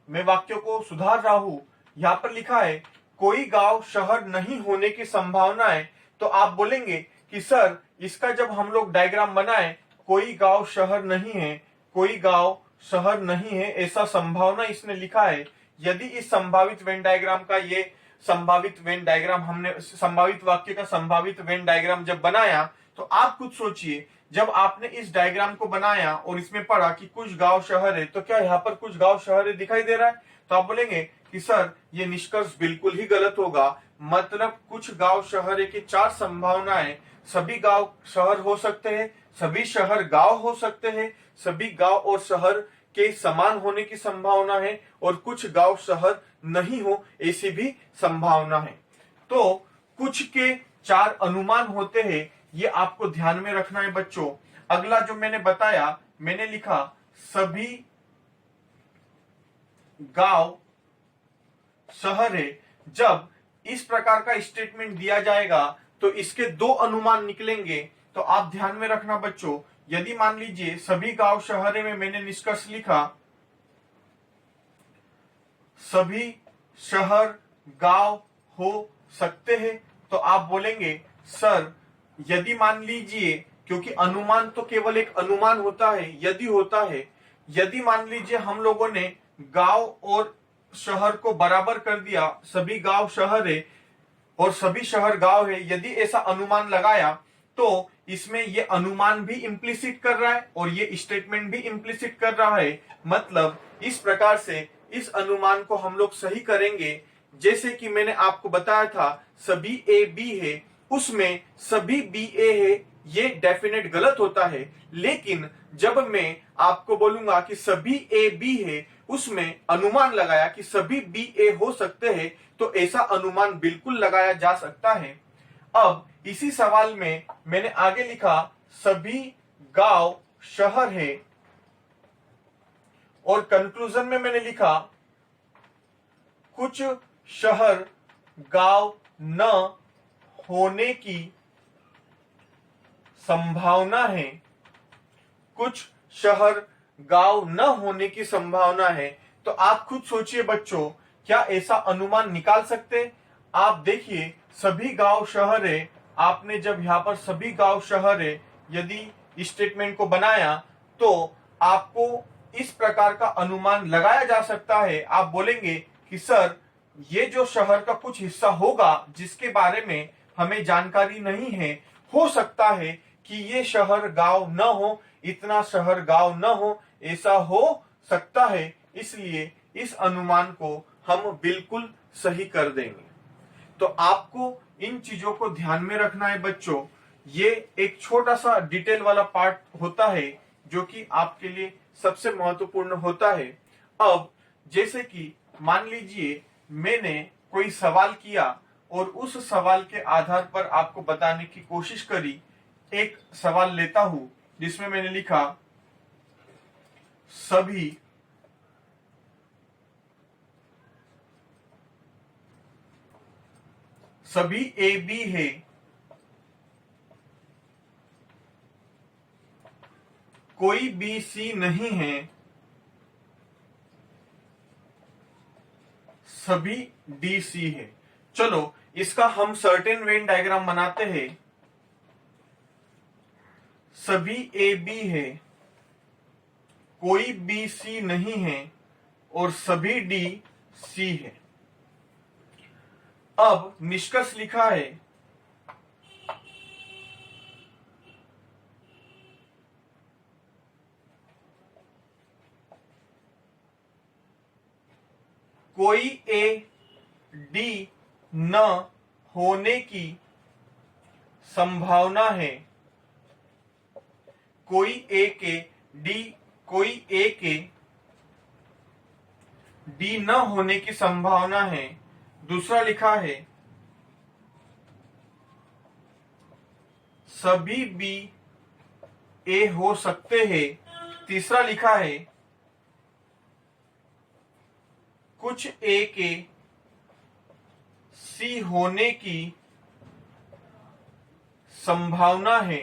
मैं वाक्य को सुधार रहा हूं, यहां पर लिखा है कोई गांव शहर नहीं होने की संभावना है, तो आप बोलेंगे कि सर इसका जब हम लोग डायग्राम बनाए कोई गांव शहर नहीं है, कोई गांव शहर नहीं है ऐसा संभावना इसने लिखा है। यदि इस संभावित वेन डायग्राम का ये संभावित वेन डायग्राम हमने संभावित वाक्य का संभावित वेन डायग्राम जब बनाया, तो आप खुद सोचिए जब आपने इस डायग्राम को बनाया और इसमें पढ़ा कि कुछ गांव शहर है, तो क्या यहाँ पर कुछ गांव शहर है दिखाई दे रहा है? तो आप बोलेंगे कि सर ये निष्कर्ष बिल्कुल ही गलत होगा, मतलब कुछ गांव शहर की चार संभावनाएं, सभी गांव शहर हो सकते हैं, सभी शहर गांव हो सकते हैं, सभी गांव और शहर के समान होने की संभावना है, और कुछ गांव शहर नहीं हो ऐसी भी संभावना है। तो कुछ के चार अनुमान होते हैं, ये आपको ध्यान में रखना है बच्चों। अगला जो मैंने बताया, मैंने लिखा सभी गांव शहर है। जब इस प्रकार का स्टेटमेंट दिया जाएगा तो इसके दो अनुमान निकलेंगे, तो आप ध्यान में रखना बच्चों। यदि मान लीजिए सभी गांव शहर में मैंने निष्कर्ष लिखा सभी शहर गांव हो सकते हैं, तो आप बोलेंगे सर यदि मान लीजिए, क्योंकि अनुमान तो केवल एक अनुमान होता है, यदि होता है, यदि मान लीजिए हम लोगों ने गांव और शहर को बराबर कर दिया, सभी गांव शहर है और सभी शहर गांव है, यदि ऐसा अनुमान लगाया तो इसमें ये अनुमान भी इम्प्लिसिट कर रहा है और ये स्टेटमेंट भी इम्प्लिसिट कर रहा है। मतलब इस प्रकार से इस अनुमान को हम लोग सही करेंगे। जैसे कि मैंने आपको बताया था सभी ए बी है, उसमें सभी बी ए है, ये डेफिनेट गलत होता है। लेकिन जब मैं आपको बोलूंगा कि सभी ए बी है, उसमें अनुमान लगाया कि सभी बी ए हो सकते हैं, तो ऐसा अनुमान बिल्कुल लगाया जा सकता है। अब इसी सवाल में मैंने आगे लिखा सभी गांव शहर है, और कंक्लूजन में मैंने लिखा कुछ शहर गांव न होने की संभावना है, कुछ शहर गांव न होने की संभावना है। तो आप खुद सोचिए बच्चों, क्या ऐसा अनुमान निकाल सकते? आप देखिए सभी गांव शहर है, आपने जब यहां पर सभी गांव शहर है यदि स्टेटमेंट को बनाया, तो आपको इस प्रकार का अनुमान लगाया जा सकता है। आप बोलेंगे कि सर ये जो शहर का कुछ हिस्सा होगा जिसके बारे में हमें जानकारी नहीं है, हो सकता है कि ये शहर गांव न हो, इतना शहर गांव न हो, ऐसा हो सकता है, इसलिए इस अनुमान को हम बिल्कुल सही कर देंगे। तो आपको इन चीजों को ध्यान में रखना है बच्चों। ये एक छोटा सा डिटेल वाला पार्ट होता है जो कि आपके लिए सबसे महत्वपूर्ण होता है। अब जैसे कि मान लीजिए मैंने कोई सवाल किया और उस सवाल के आधार पर आपको बताने की कोशिश करी। एक सवाल लेता हूं जिसमें मैंने लिखा सभी ए बी है, कोई बी सी नहीं है, सभी डी सी है। चलो इसका हम सर्टेन वेन डायग्राम बनाते हैं। सभी ए बी है, कोई बी सी नहीं है और सभी डी सी है। अब निष्कर्ष लिखा है कोई ए डी न होने की संभावना है, कोई ए के डी न होने की संभावना है। दूसरा लिखा है सभी बी ए हो सकते हैं। तीसरा लिखा है कुछ ए के सी होने की संभावना है।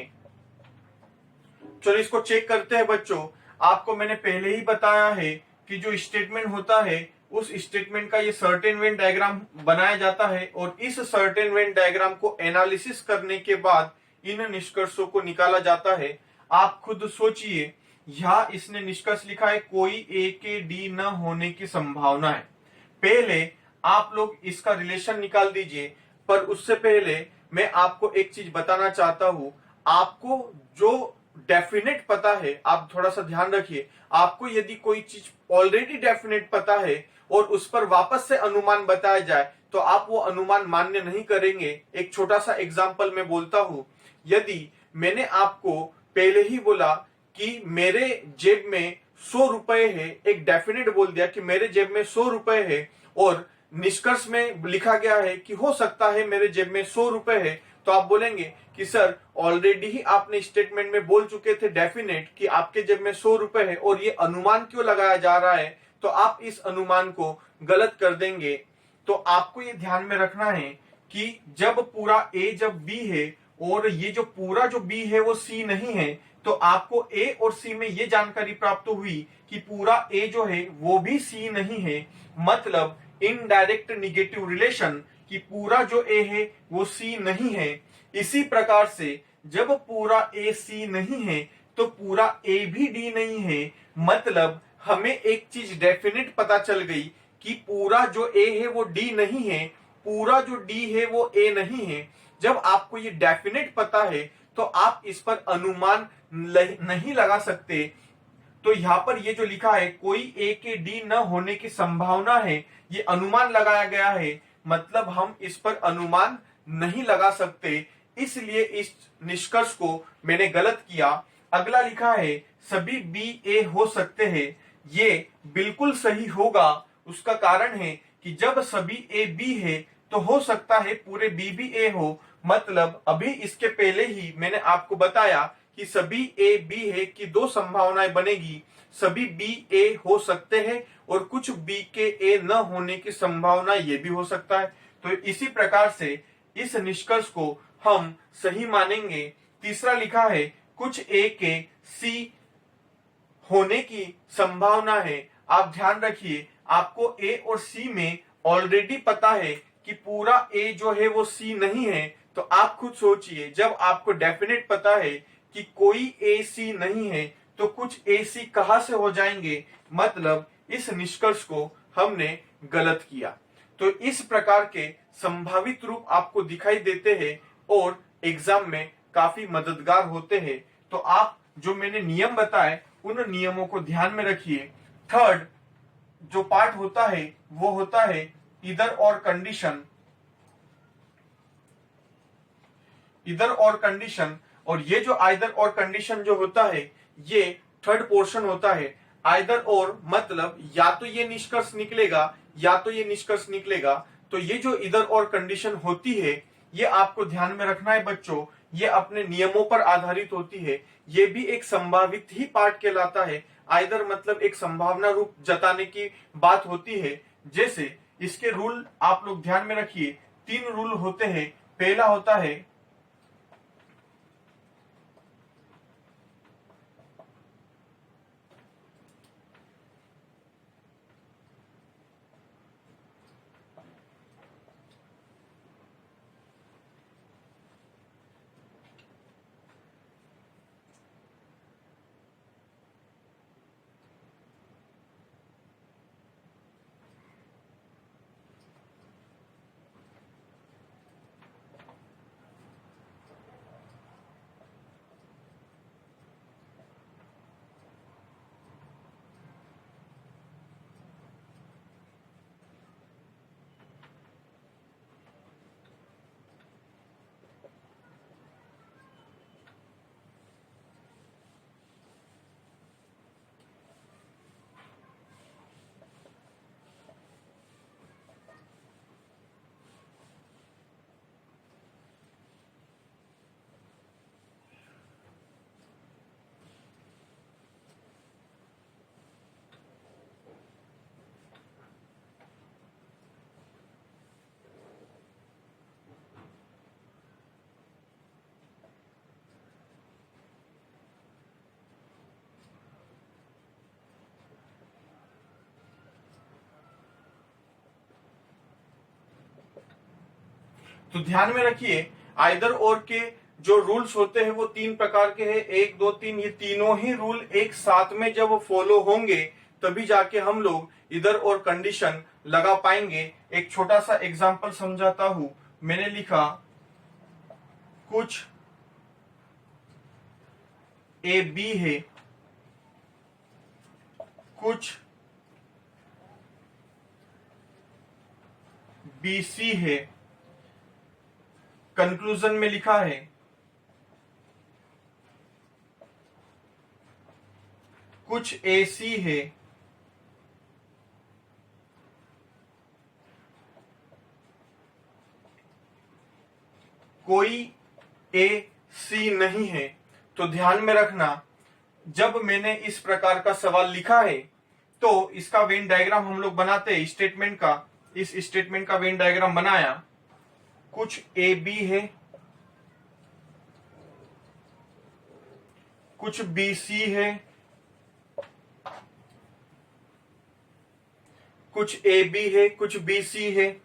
चलो इसको चेक करते हैं बच्चों। आपको मैंने पहले ही बताया है कि जो स्टेटमेंट होता है उस स्टेटमेंट का ये सर्टेन वेन डायग्राम बनाया जाता है और इस सर्टेन वेन डायग्राम को एनालिसिस करने के बाद इन निष्कर्षों को निकाला जाता है। आप खुद सोचिए, यहां इसने निष्कर्ष लिखा है कोई ए के डी न होने की संभावना है। पहले आप लोग इसका रिलेशन निकाल दीजिए, पर उससे पहले मैं आपको एक चीज बताना चाहता हूं। आपको जो डेफिनेट पता है, आप थोड़ा सा ध्यान रखिए, आपको यदि कोई चीज ऑलरेडी डेफिनेट पता है और उस पर वापस से अनुमान बताया जाए तो आप वो अनुमान मान्य नहीं करेंगे। एक छोटा सा एग्जांपल मैं बोलता हूं। यदि मैंने आपको पहले ही बोला कि मेरे जेब में 100 रुपए है, एक डेफिनेट बोल दिया कि मेरे जेब में 100 रुपए है और निष्कर्ष में लिखा गया है कि हो सकता है मेरे जेब में 100 रुपए है, तो आप बोलेंगे कि सर ऑलरेडी ही आपने स्टेटमेंट में बोल चुके थे डेफिनेट कि आपके जेब में 100 रुपए है और ये अनुमान क्यों लगाया जा रहा है, तो आप इस अनुमान को गलत कर देंगे। तो आपको ये ध्यान में रखना है कि जब पूरा ए जब बी है और ये जो पूरा जो बी है वो सी नहीं है, तो आपको ए और सी में ये जानकारी प्राप्त हुई कि पूरा ए जो है वो भी सी नहीं है। मतलब इनडायरेक्ट निगेटिव रिलेशन कि पूरा जो ए है वो सी नहीं है। इसी प्रकार से जब पूरा ए सी नहीं है तो पूरा ए भी डी नहीं है। मतलब हमें एक चीज डेफिनेट पता चल गई कि पूरा जो ए है वो डी नहीं है, पूरा जो डी है वो ए नहीं है। जब आपको ये डेफिनेट पता है तो आप इस पर अनुमान नहीं लगा सकते। तो यहाँ पर ये जो लिखा है कोई ए के डी न होने की संभावना है, ये अनुमान लगाया गया है। मतलब हम इस पर अनुमान नहीं लगा सकते, इसलिए इस निष्कर्ष को मैंने गलत किया। अगला लिखा है सभी बी ए हो सकते हैं। ये बिल्कुल सही होगा। उसका कारण है कि जब सभी ए बी है तो हो सकता है पूरे बी भी ए हो। मतलब अभी इसके पहले ही मैंने आपको बताया कि सभी ए बी है कि दो संभावनाएं बनेगी, सभी बी ए हो सकते हैं और कुछ बी के ए न होने की संभावना ये भी हो सकता है। तो इसी प्रकार से इस निष्कर्ष को हम सही मानेंगे। तीसरा लिखा है कुछ ए के सी होने की संभावना है। आप ध्यान रखिए, आपको ए और सी में ऑलरेडी पता है कि पूरा ए जो है वो सी नहीं है। तो आप खुद सोचिए, जब आपको डेफिनेट पता है कि कोई ए सी नहीं है तो कुछ ए सी कहां से हो जाएंगे। मतलब इस निष्कर्ष को हमने गलत किया। तो इस प्रकार के संभावित रूप आपको दिखाई देते हैं और एग्जाम में काफी मददगार होते हैं। तो आप जो मैंने नियम बताए उन नियमों को ध्यान में रखिए। थर्ड जो पार्ट होता है वो होता है इधर और कंडीशन। इधर और कंडीशन, और ये जो आइदर और कंडीशन जो होता है ये थर्ड पोर्शन होता है। आइदर और मतलब या तो ये निष्कर्ष निकलेगा या तो ये निष्कर्ष निकलेगा। तो ये जो इधर और कंडीशन होती है ये आपको ध्यान में रखना है बच्चों। ये अपने नियमों पर आधारित होती है। ये भी एक संभावित ही पार्ट कहलाता है। आइदर मतलब एक संभावना रूप जताने की बात होती है। जैसे इसके रूल आप लोग ध्यान में रखिए, 3 रूल होते हैं। पहला होता है तो ध्यान में रखिए आइदर और के जो रूल्स होते हैं वो 3 प्रकार के हैं, 1 2 3। ये तीनों ही रूल एक साथ में जब फॉलो होंगे तभी जाके हम लोग इधर और कंडीशन लगा पाएंगे। एक छोटा सा एग्जांपल समझाता हूं। मैंने लिखा कुछ ए बी है, कुछ बी सी है, कंक्लूजन में लिखा है कुछ ए सी है, कोई ए सी नहीं है। तो ध्यान में रखना जब मैंने इस प्रकार का सवाल लिखा है तो इसका वेन डायग्राम हम लोग बनाते हैं स्टेटमेंट का। इस स्टेटमेंट का वेन डायग्राम बनाया, कुछ ए बी है, कुछ बी सी है, कुछ ए बी है, कुछ बी सी है।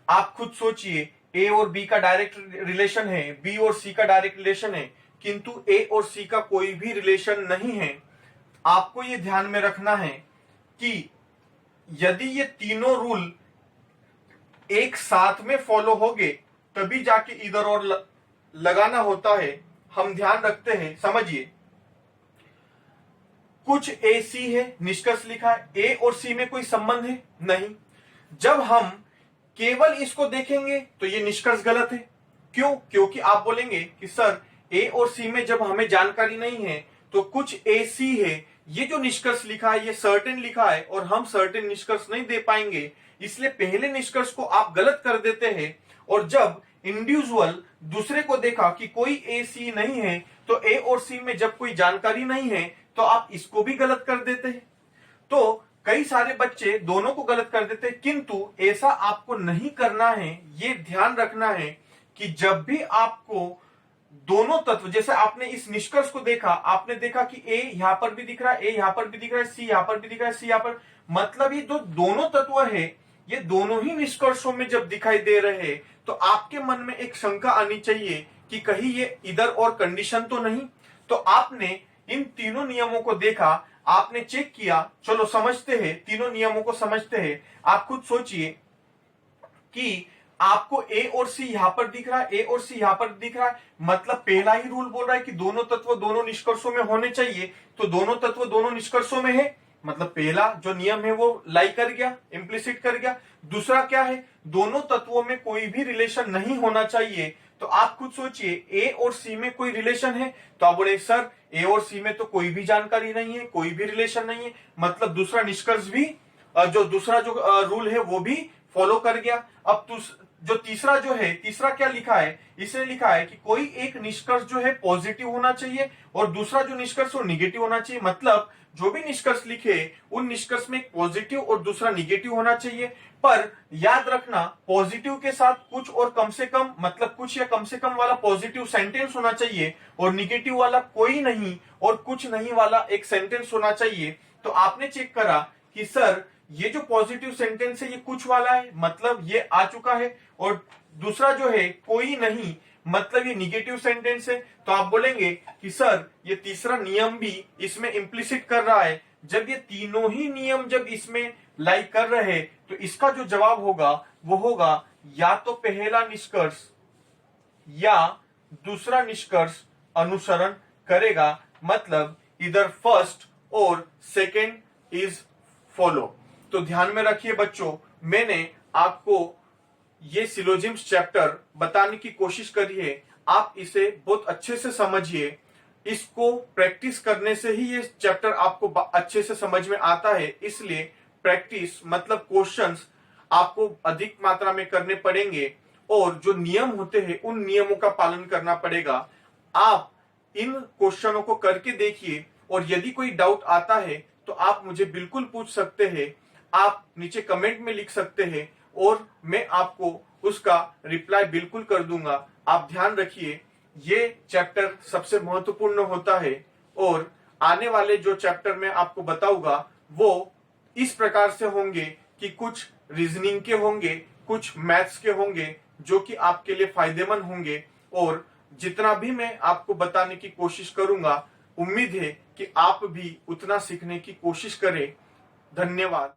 आप खुद सोचिए ए और बी का डायरेक्ट रिलेशन है, बी और सी का डायरेक्ट रिलेशन है, किंतु ए और सी का कोई भी रिलेशन नहीं है। आपको ये ध्यान में रखना है कि यदि ये तीनों रूल एक साथ में फॉलो होगे तभी जाके इधर और लगाना होता है। हम ध्यान रखते हैं, समझिए कुछ ए सी है, निष्कर्ष लिखा है, ए और सी में कोई संबंध है नहीं। जब हम केवल इसको देखेंगे तो ये निष्कर्ष गलत है। क्यों? क्योंकि आप बोलेंगे कि सर ए और सी में जब हमें जानकारी नहीं है तो कुछ ए सी है, ये जो निष्कर्ष लिखा है ये सर्टेन लिखा है और हम सर्टेन निष्कर्ष नहीं दे पाएंगे, इसलिए पहले निष्कर्ष को आप गलत कर देते हैं। और जब इंडिविजुअल दूसरे को देखा कि कोई ए सी नहीं है तो ए और सी में जब कोई जानकारी नहीं है तो आप इसको भी गलत कर देते हैं। तो कई सारे बच्चे दोनों को गलत कर देते हैं, किंतु ऐसा आपको नहीं करना है। ये ध्यान रखना है कि जब भी आपको दोनों तत्व, जैसे आपने इस निष्कर्ष को देखा, आपने देखा कि ए यहां पर भी दिख रहा है, ए यहां पर भी दिख रहा है, सी यहां पर भी दिख रहा है, सी यहां पर, मतलब ये जो दोनों तत्व है ये दोनों ही निष्कर्षों में जब दिखाई दे रहे हैं तो आपके मन में एक शंका आनी चाहिए कि कहीं ये इधर और कंडीशन तो नहीं। तो आपने इन तीनों नियमों को देखा, आपने चेक किया, चलो समझते हैं, तीनों नियमों को समझते हैं। आप खुद सोचिए कि आपको ए और सी यहां पर दिख रहा है, ए और सी यहां पर दिख रहा है, मतलब पहला ही रूल बोल रहा है कि दोनों तत्व दोनों निष्कर्षों में होने चाहिए। तो दोनों तत्व दोनों निष्कर्षों में है, मतलब पहला जो नियम है वो लाई कर गया, इम्प्लिसिट कर गया। दूसरा क्या है? दोनों तत्वों में कोई भी रिलेशन नहीं होना चाहिए। तो आप खुद सोचिए ए और सी में कोई रिलेशन है, तो आप बोले सर ए और सी में तो कोई भी जानकारी नहीं है, कोई भी रिलेशन नहीं है, मतलब दूसरा निष्कर्ष भी, जो दूसरा जो रूल है वो भी फॉलो कर गया। अब जो तीसरा जो है, तीसरा क्या लिखा है? इसने लिखा है कि कोई एक निष्कर्ष जो है पॉजिटिव होना चाहिए और दूसरा जो निष्कर्ष वो निगेटिव होना चाहिए। मतलब जो भी निष्कर्ष लिखे उन निष्कर्ष में एक पॉजिटिव और दूसरा निगेटिव होना चाहिए। पर याद रखना पॉजिटिव के साथ कुछ और कम से कम, मतलब कुछ या कम से कम वाला पॉजिटिव सेंटेंस होना चाहिए और निगेटिव वाला कोई नहीं और कुछ नहीं वाला एक सेंटेंस होना चाहिए। तो आपने चेक करा कि सर ये जो पॉजिटिव सेंटेंस है ये कुछ वाला है, मतलब ये आ चुका है, और दूसरा जो है कोई नहीं, मतलब ये निगेटिव सेंटेंस है। तो आप बोलेंगे कि सर ये तीसरा नियम भी इसमें इम्प्लिसिट कर रहा है। जब ये तीनों ही नियम जब इसमें लाई कर रहे हैं तो इसका जो जवाब होगा वो होगा या तो पहला निष्कर्ष या दूसरा निष्कर्ष अनुसरण करेगा, मतलब इधर फर्स्ट और सेकेंड इज फॉलो। तो ध्यान में रखिए बच्चों, मैंने आपको ये सिलोजिम्स चैप्टर बताने की कोशिश करी है। आप इसे बहुत अच्छे से समझिए, इसको प्रैक्टिस करने से ही ये चैप्टर आपको अच्छे से समझ में आता है। इसलिए प्रैक्टिस मतलब क्वेश्चंस आपको अधिक मात्रा में करने पड़ेंगे और जो नियम होते हैं उन नियमों का पालन करना पड़ेगा। आप इन क्वेश्चनों को करके देखिए और यदि कोई डाउट आता है तो आप मुझे बिल्कुल पूछ सकते हैं, आप नीचे कमेंट में लिख सकते हैं और मैं आपको उसका रिप्लाई बिल्कुल कर दूंगा। आप ध्यान रखिए ये चैप्टर सबसे महत्वपूर्ण होता है और आने वाले जो चैप्टर मैं आपको बताऊंगा वो इस प्रकार से होंगे कि कुछ रीजनिंग के होंगे, कुछ मैथ्स के होंगे, जो कि आपके लिए फायदेमंद होंगे, और जितना भी मैं आपको बताने की कोशिश करूंगा, उम्मीद है कि आप भी उतना सीखने की कोशिश करें। धन्यवाद।